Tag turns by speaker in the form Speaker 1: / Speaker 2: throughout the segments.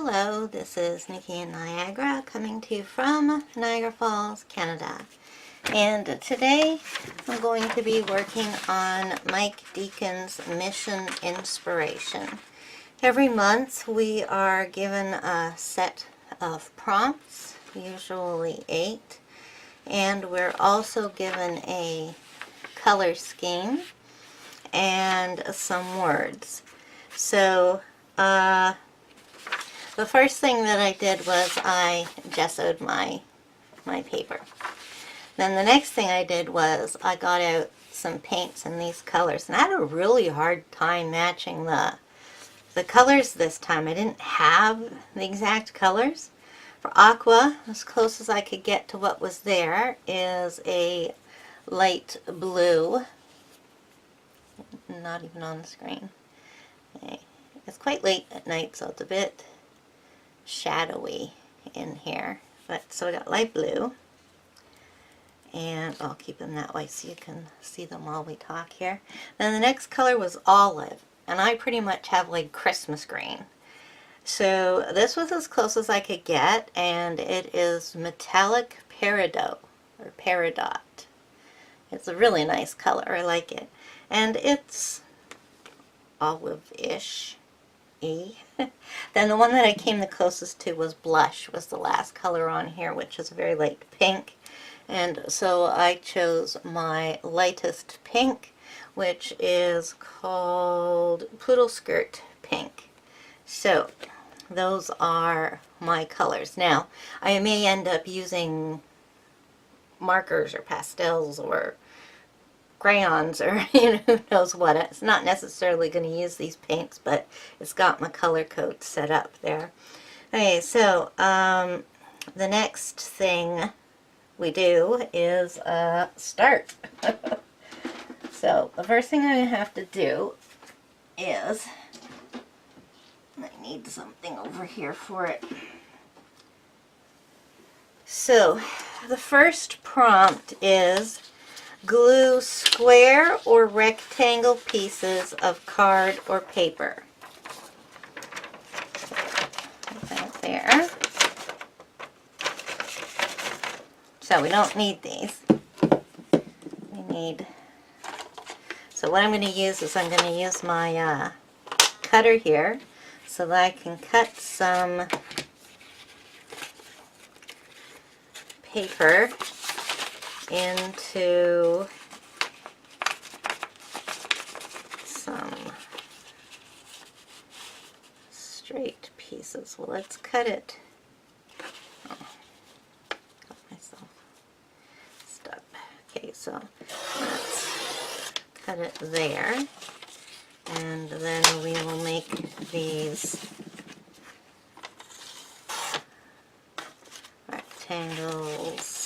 Speaker 1: Hello, this is Nikki in Niagara coming to you from Niagara Falls, Canada. And today I'm going to be working on Mike Deacon's Mission Inspiration. Every month we are given a set of prompts, usually 8, and we're also given a color scheme and some words. So, the first thing that I did was I gessoed my paper. Then the next thing I did was I got out some paints in these colors. And I had a really hard time matching the colors this time. I didn't have the exact colors. For aqua, as close as I could get to what was there is a light blue. Not even on the screen. Okay. It's quite late at night, so it's a bit shadowy in here, but so we got light blue, and I'll keep them that way so you can see them while we talk here. Then the next color was olive, and I pretty much have like Christmas green, so this was as close as I could get, and it is metallic peridot or peridot. It's a really nice color. I like it, and it's olive-ish. Then the one that I came the closest to was blush, was the last color on here, which is a very light pink. And so I chose my lightest pink, which is called Poodle Skirt Pink. So those are my colors. Now, I may end up using markers or pastels or crayons or who knows what. It's not necessarily going to use these paints, but it's got my color code set up there. Okay, so the next thing we do is start. So the first thing I have to do is, I need something over here for it. So the first prompt is glue square or rectangle pieces of card or paper. Put that there. So we don't need these. We need, so what I'm going to use is I'm going to use my cutter here so that I can cut some paper into some straight pieces. Well, let's cut it. Oh, got myself stuck. Okay, so let's cut it there, and then we will make these rectangles,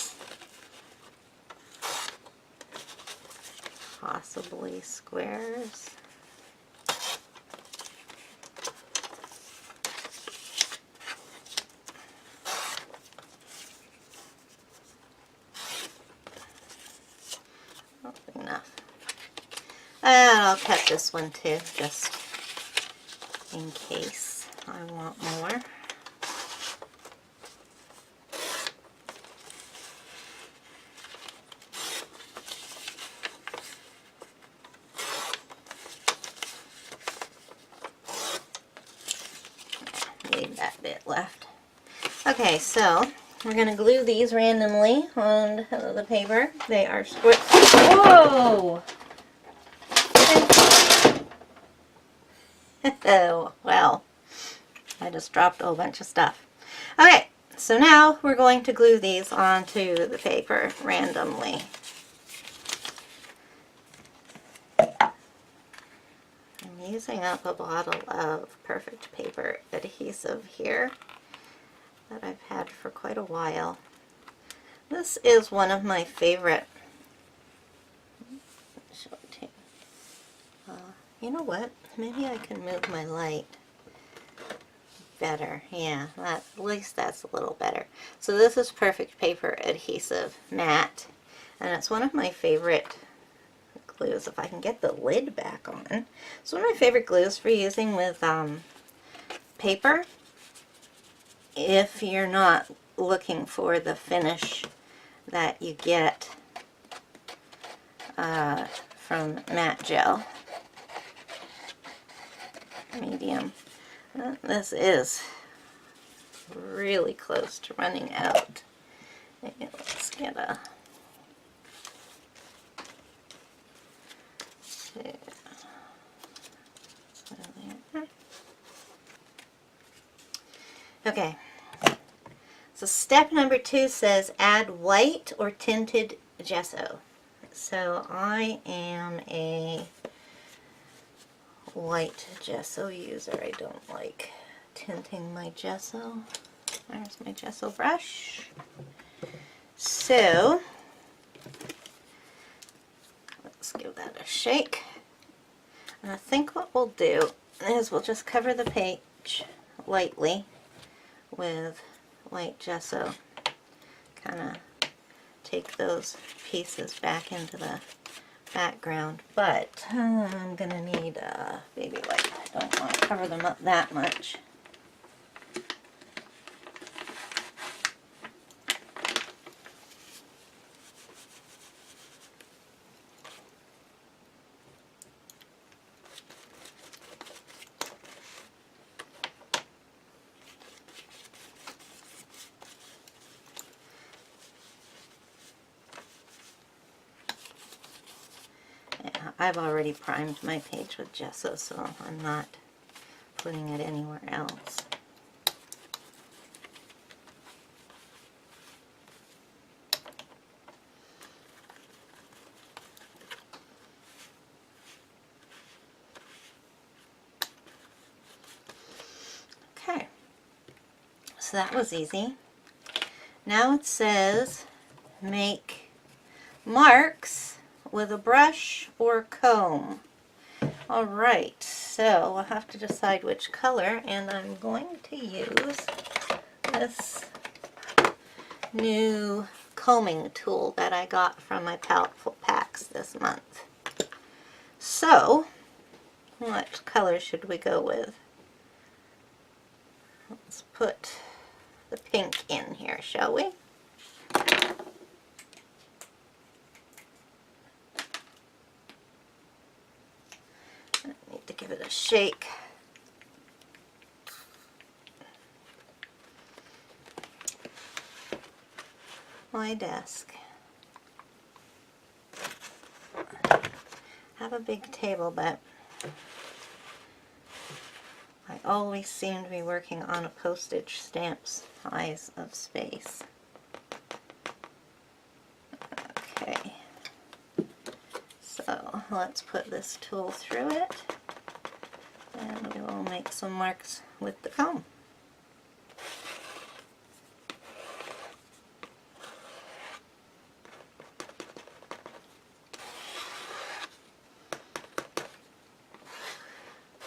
Speaker 1: possibly squares. Not enough. And I'll cut this one too, just in case I want more. Leave that bit left. Okay, so we're going to glue these randomly on the paper. They are square. Whoa! Oh, well, I just dropped a whole bunch of stuff. Okay, so now we're going to glue these onto the paper randomly. I'm using up a bottle of Perfect Paper adhesive here that I've had for quite a while. This is one of my favorite. Show it to you. You know what? Maybe I can move my light better. Yeah, at least that's a little better. So this is Perfect Paper Adhesive Matte, and it's one of my favorite glues. If I can get the lid back on. It's one of my favorite glues for using with paper. if you're not looking for the finish that you get from matte gel. Medium. This is really close to running out. Let's get a okay. So step number 2 says add white or tinted gesso. So I am a white gesso user. I don't like tinting my gesso. There's my gesso brush. So let's give that a shake. And I think what we'll do is we'll just cover the page lightly with white gesso. Kind of take those pieces back into the background, but I'm gonna need a baby wipe. I don't want to cover them up that much. I've already primed my page with gesso, so I'm not putting it anywhere else. Okay, so that was easy. Now it says make marks with a brush or comb. Alright, so I'll have to decide which color, and I'm going to use this new combing tool that I got from my Palette Packs this month. So, what color should we go with? Let's put the pink in here, shall we? Give it a shake. My desk. I have a big table, but I always seem to be working on a postage stamp size of space. Okay, so let's put this tool through it. And we will make some marks with the comb.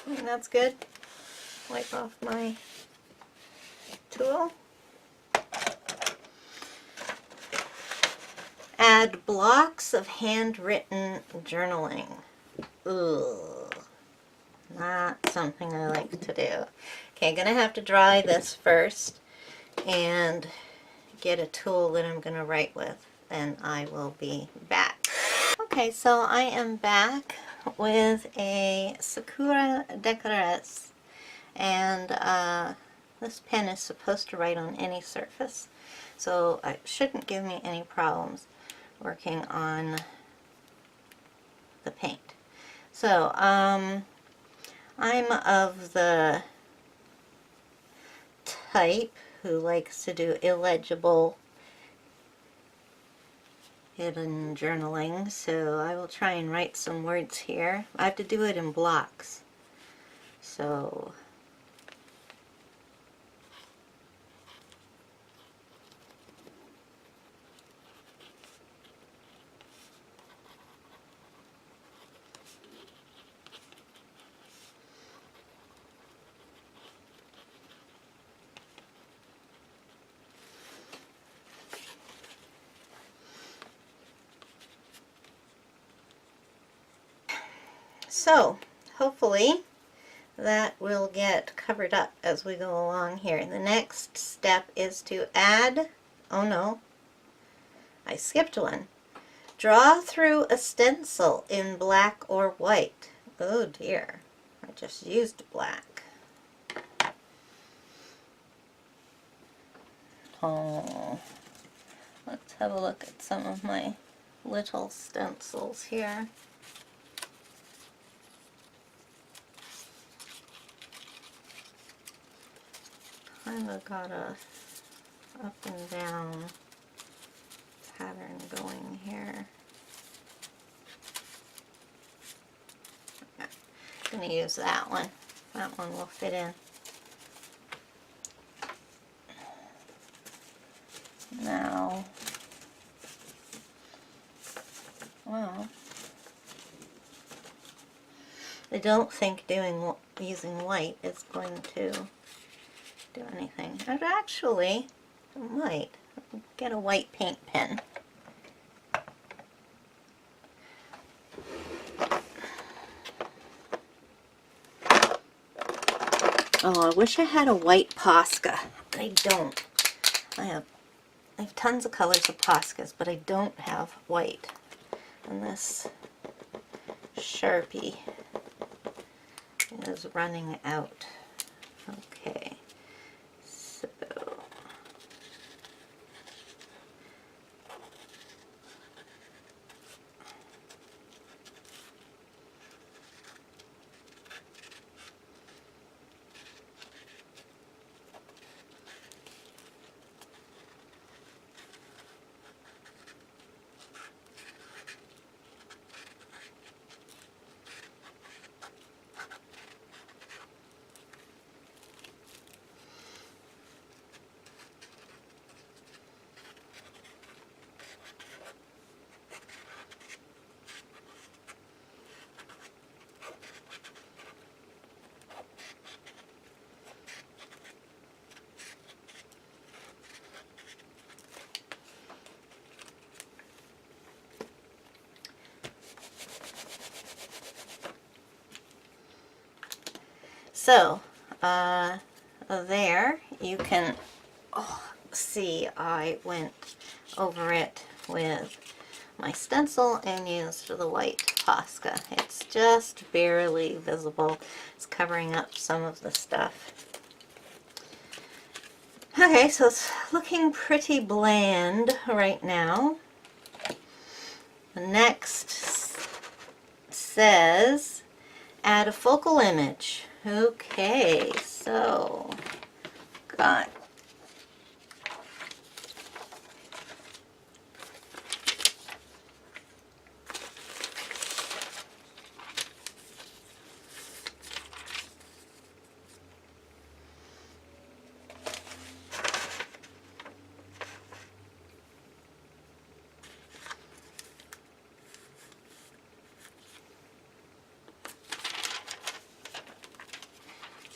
Speaker 1: And that's good. Wipe off my tool. Add blocks of handwritten journaling. Ugh. Not something I like to do. Okay, gonna have to dry this first and get a tool that I'm gonna write with, and I will be back. Okay, so I am back with a Sakura Decorés, and this pen is supposed to write on any surface, so it shouldn't give me any problems working on the paint. So, I'm of the type who likes to do illegible hidden journaling, so I will try and write some words here. I have to do it in blocks, so hopefully that will get covered up as we go along here. The next step is to add, oh no, I skipped one. Draw through a stencil in black or white. Oh dear, I just used black. Oh, let's have a look at some of my little stencils here. Kind of got a up and down pattern going here. Okay. I'm going to use that one. That one will fit in. Now, well, I don't think using white is going to do anything. I'd actually, I might get a white paint pen. Oh, I wish I had a white Posca. I don't. I have tons of colors of Poscas, but I don't have white. And this Sharpie is running out. Okay, so there you can see I went over it with my stencil and used the white Posca. It's just barely visible. It's covering up some of the stuff. Okay, so it's looking pretty bland right now. The next says add a focal image. Okay, so got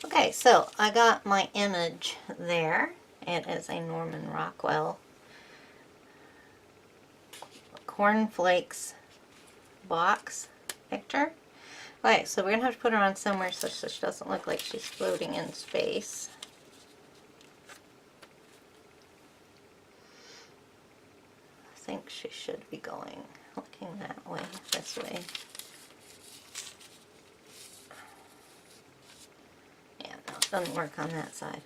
Speaker 1: okay, so I got my image there. It is a Norman Rockwell cornflakes box picture. Okay, so we're going to have to put her on somewhere so she doesn't look like she's floating in space. I think she should be looking that way, this way. Yeah, no, it doesn't work on that side.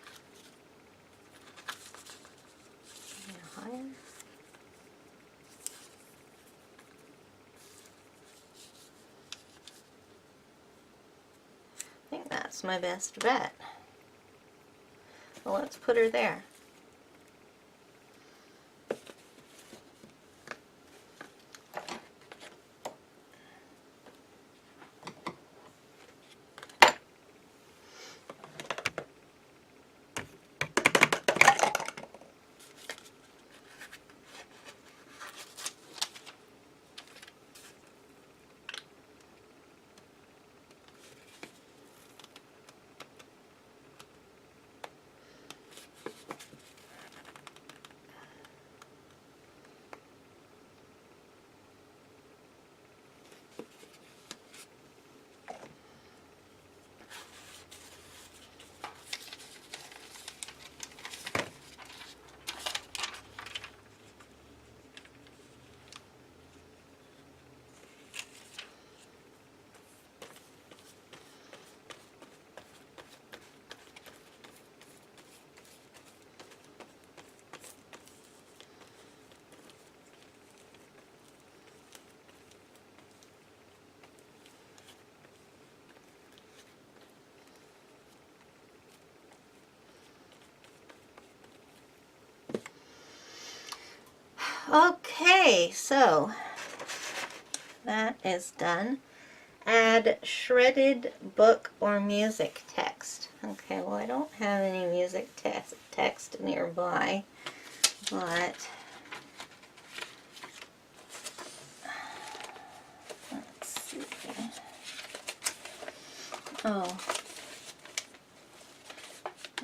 Speaker 1: Higher. I think that's my best bet. Well, let's put her there. Okay, so that is done. Add shredded book or music text. Okay, well I don't have any music text nearby, but let's see. Oh,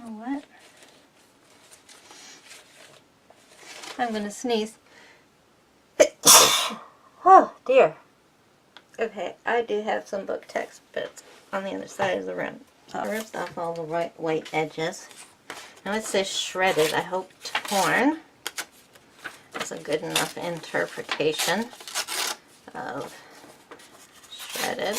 Speaker 1: what? I'm gonna sneeze. Oh dear. Okay, I do have some book text, but it's on the other side of the room. So I ripped off all the white edges. Now it says shredded. I hope torn is a good enough interpretation of shredded.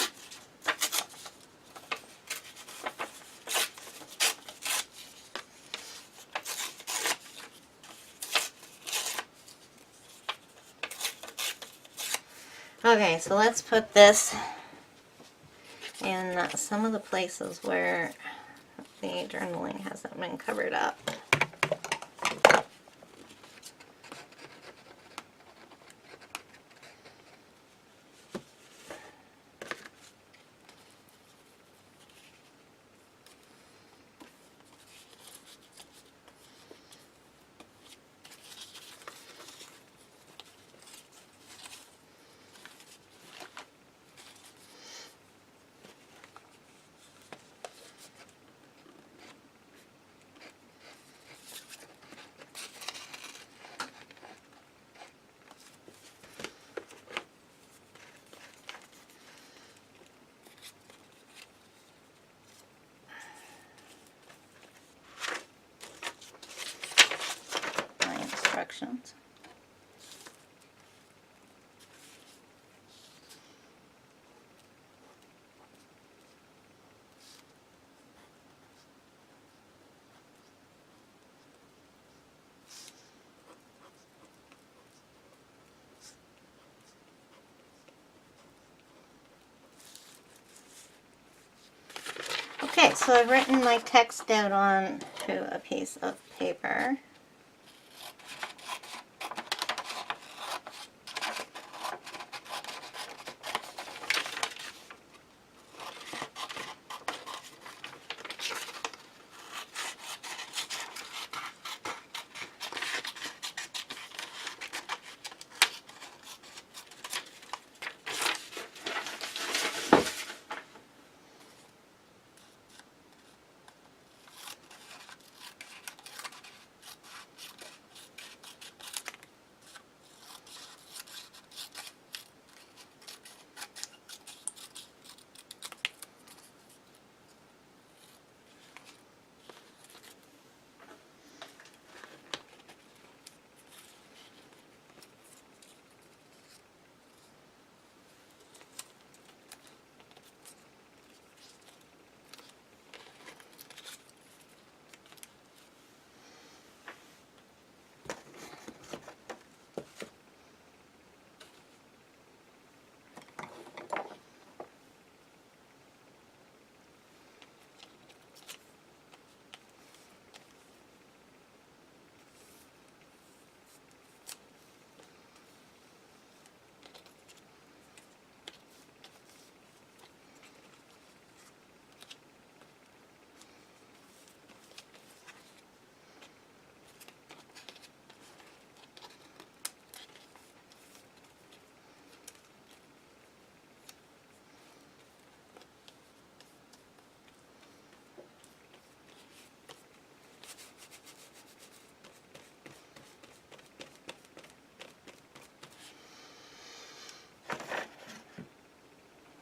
Speaker 1: Okay, so let's put this in some of the places where the journaling hasn't been covered up. My instructions. Okay, so I've written my text out on to a piece of paper.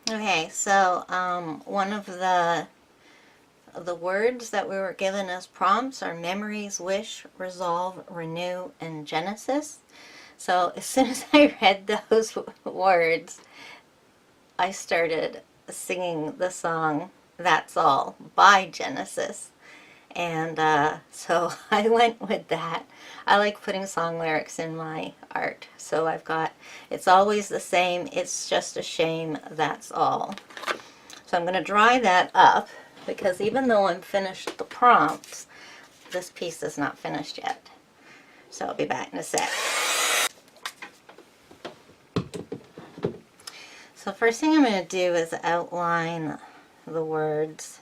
Speaker 1: Okay, so one of the words that we were given as prompts are memories, wish, resolve, renew, and Genesis. So as soon as I read those words, I started singing the song That's All by Genesis. And so I went with that. I like putting song lyrics in my art. So I've got, it's always the same, it's just a shame, that's all. So I'm going to dry that up because even though I'm finished the prompts, this piece is not finished yet. So I'll be back in a sec. So first thing I'm going to do is outline the words.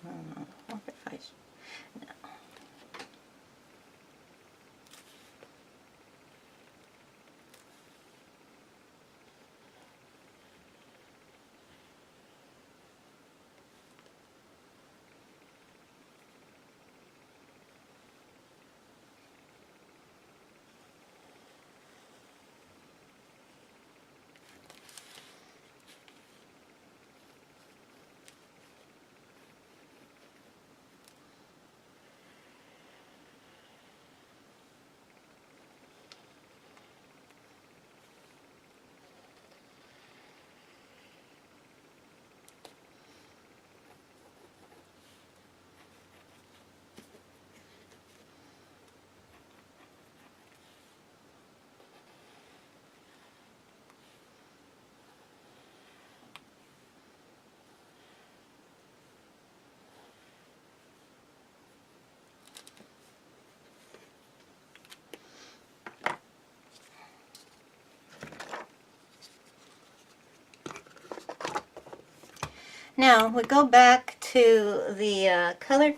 Speaker 1: I don't know, what if I no. Now we go back to the color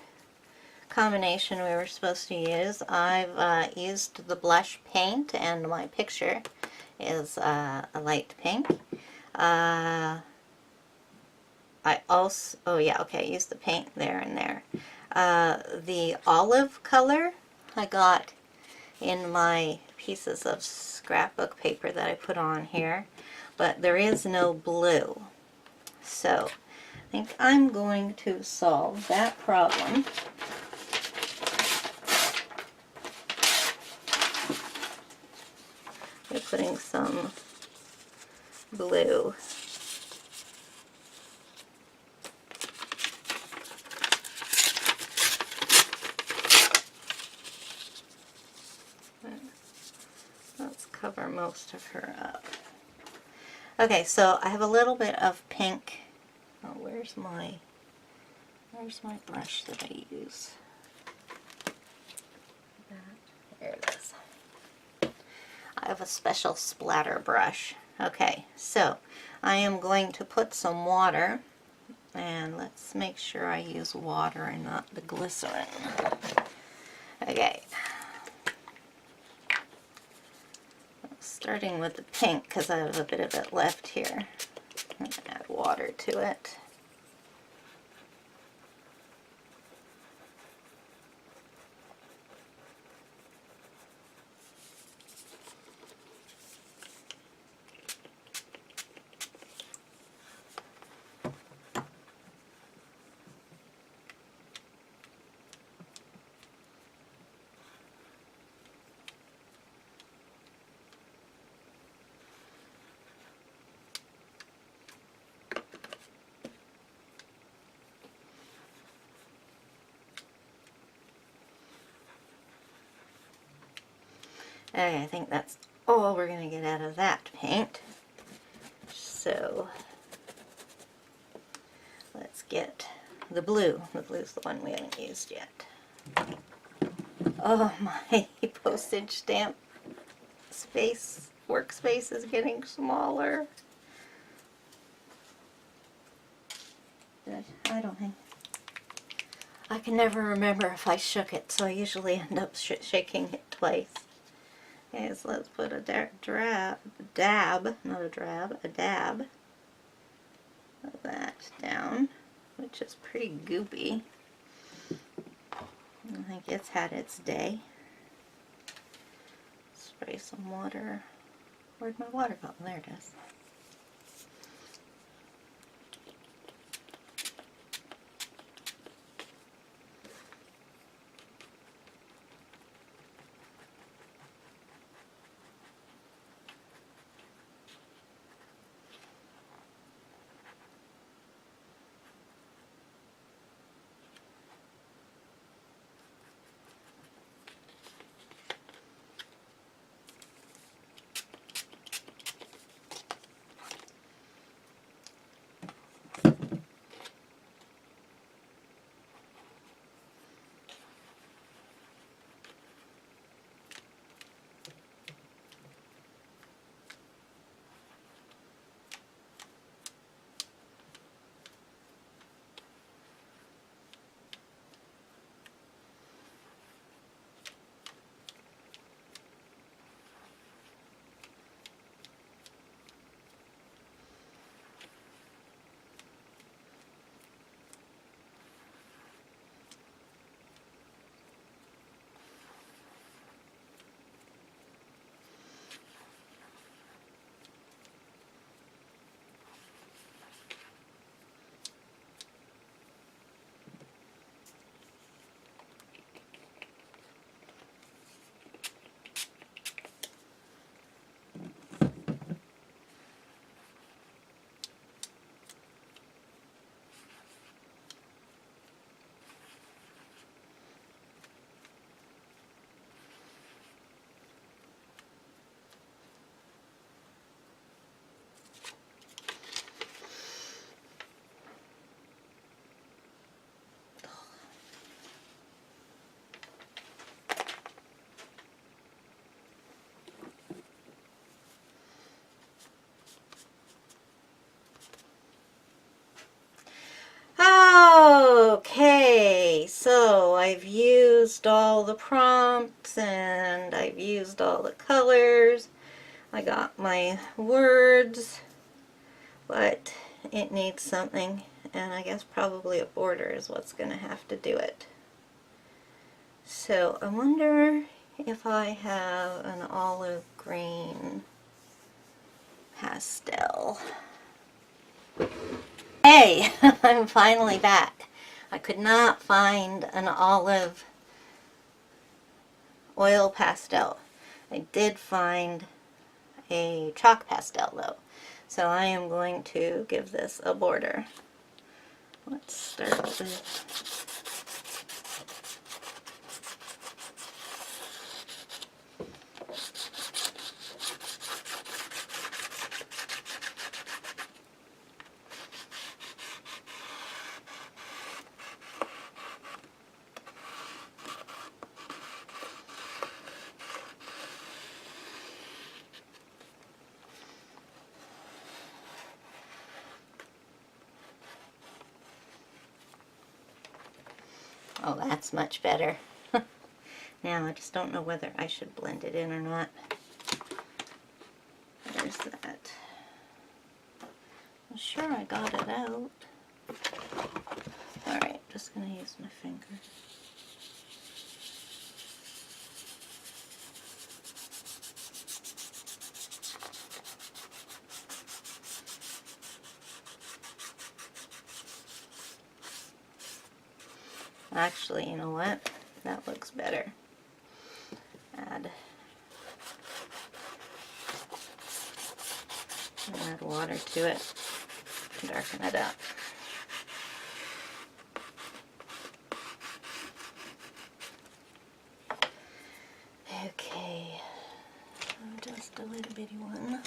Speaker 1: combination we were supposed to use. I've used the blush paint, and my picture is a light pink. I also, oh yeah, okay, I used the paint there and there. The olive color I got in my pieces of scrapbook paper that I put on here, but there is no blue. So I think I'm going to solve that problem by putting some blue. Let's cover most of her up. Okay, so I have a little bit of pink. Oh, where's my brush that I use? There it is. I have a special splatter brush. Okay, so I am going to put some water, and let's make sure I use water and not the glycerin. Okay. Starting with the pink because I have a bit of it left here. I'm going to add water to it. Okay, I think that's all we're going to get out of that paint. So let's get the blue. The blue's the one we haven't used yet. Oh, my postage stamp workspace is getting smaller. I don't think. I can never remember if I shook it, so I usually end up shaking it twice. Okay, so let's put a dab of that down, which is pretty goopy. I think it's had its day. Spray some water. Where'd my water go? There it is. used all the prompts and I've used all the colors. I got my words, but it needs something, and I guess probably a border is what's going to have to do it. So I wonder if I have an olive green pastel. Hey, I'm finally back. I could not find an olive oil pastel. I did find a chalk pastel though. So I am going to give this a border. Let's start with oh, that's much better. Now, I just don't know whether I should blend it in or not. There's that. I'm sure I got it out. Alright, just going to use my finger. Actually, you know what? That looks better. Add water to it, darken it up. Okay, just a little bitty one.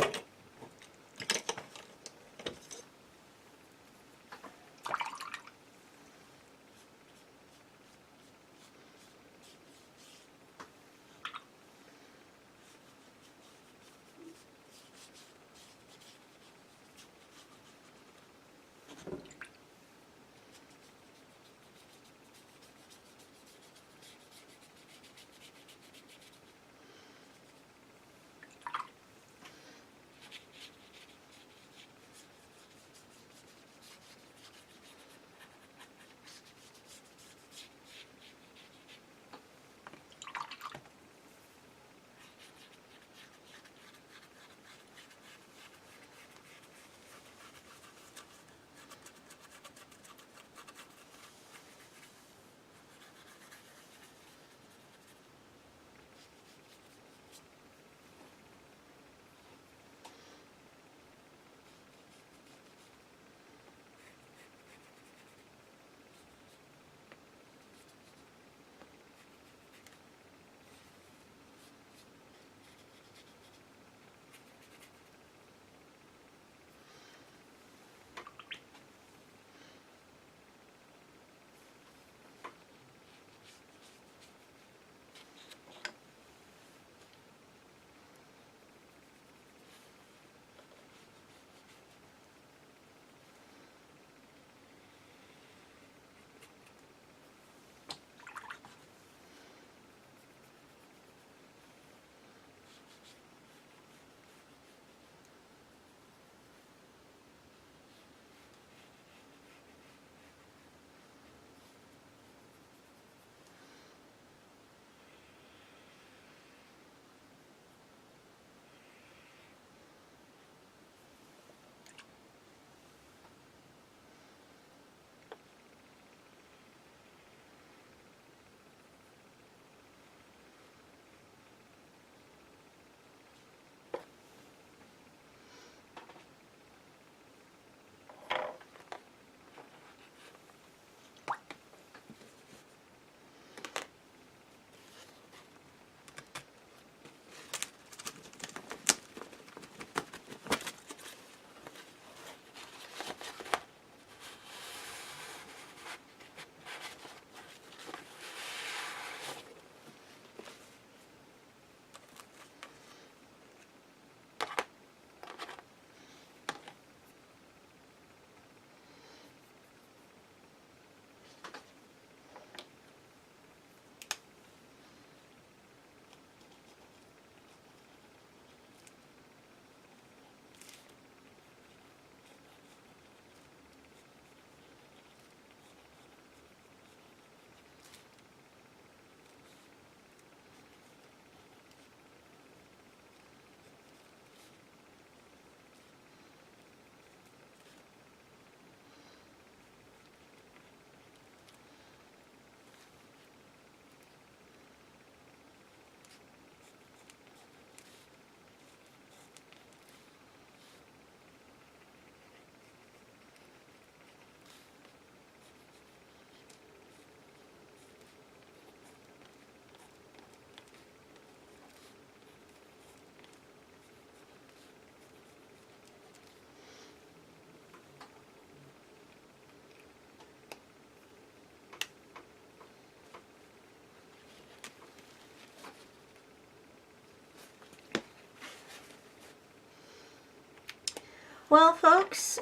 Speaker 1: Well, folks,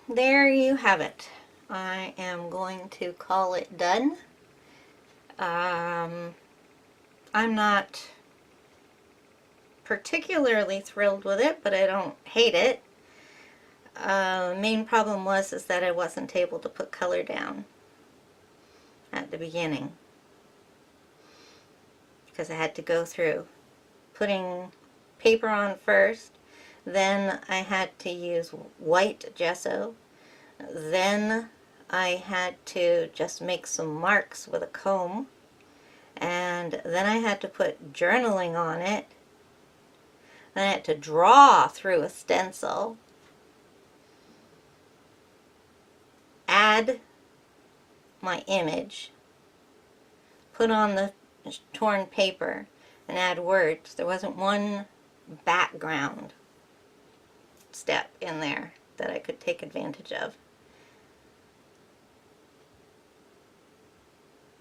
Speaker 1: there you have it. I am going to call it done. I'm not particularly thrilled with it, but I don't hate it. Main problem was is that I wasn't able to put color down at the beginning because I had to go through putting paper on first, then I had to use white gesso, then I had to just make some marks with a comb, and then I had to put journaling on it, then I had to draw through a stencil, add my image, put on the torn paper, and add words. There wasn't one background step in there that I could take advantage of.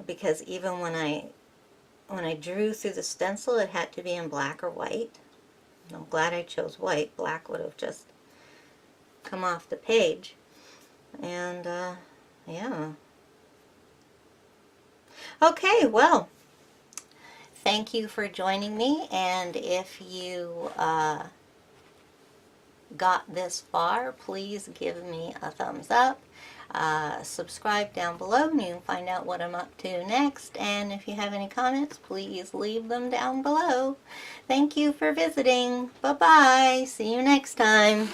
Speaker 1: Because even when I drew through the stencil, it had to be in black or white. I'm glad I chose white. Black would have just come off the page. And, yeah. Okay, well, thank you for joining me, and if you got this far, please give me a thumbs up. Subscribe down below and you can find out what I'm up to next, and if you have any comments, please leave them down below. Thank you for visiting. Bye-bye. See you next time.